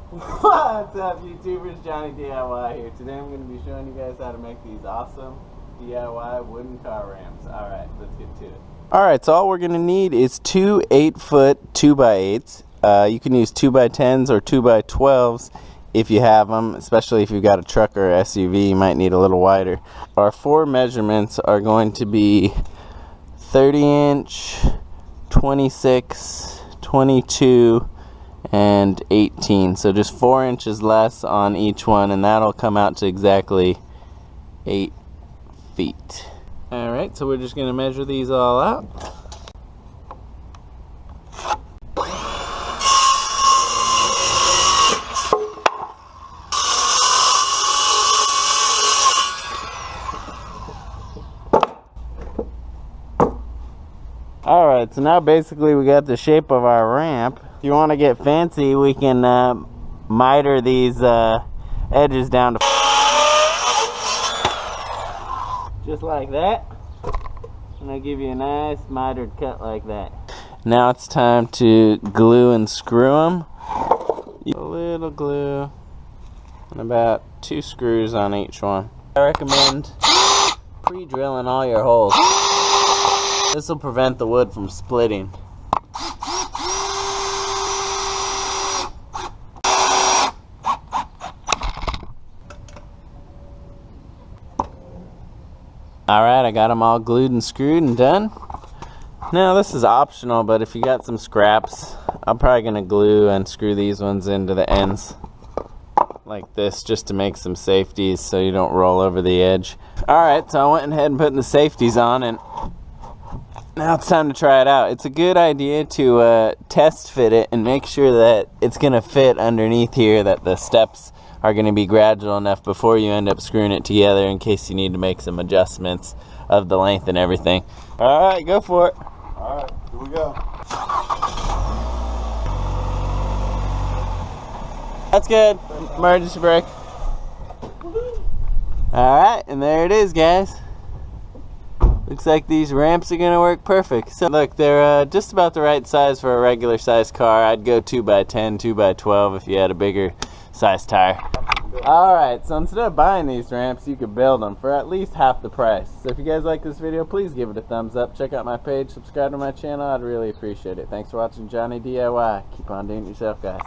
What's up, YouTubers? Johnny DIY here. Today I'm going to be showing you guys how to make these awesome DIY wooden car ramps. Alright, let's get to it. Alright, so all we're going to need is two 8-foot 2x8s. You can use 2x10s or 2x12s if you have them, especially if you've got a truck or SUV, you might need a little wider. Our four measurements are going to be 30-inch, 26, 22, and 18, so just 4 inches less on each one, and that'll come out to exactly 8 feet. Alright, so we're just going to measure these all out. Alright, so now basically we got the shape of our ramp. If you want to get fancy, we can miter these edges down to just like that, and I'll give you a nice mitered cut like that. Now it's time to glue and screw them. A little glue and about 2 screws on each one. I recommend pre-drilling all your holes. This will prevent the wood from splitting. Alright, I got them all glued and screwed and done. Now this is optional, but if you got some scraps, I'm probably going to glue and screw these ones into the ends like this, just to make some safeties so you don't roll over the edge. Alright, so I went ahead and put the safeties on, and now it's time to try it out. It's a good idea to test fit it and make sure that it's going to fit underneath here, that the steps are going to be gradual enough before you end up screwing it together, in case you need to make some adjustments of the length and everything. Alright, go for it. Alright, here we go. That's good. Emergency brake. Alright, and there it is, guys. Looks like these ramps are going to work perfect. So look, they're just about the right size for a regular size car. I'd go 2x10, 2x12 if you had a bigger size tire. Alright, so instead of buying these ramps, you could build them for at least half the price. So if you guys like this video, please give it a thumbs up. Check out my page, subscribe to my channel. I'd really appreciate it. Thanks for watching Johnny DIY. Keep on doing it yourself, guys.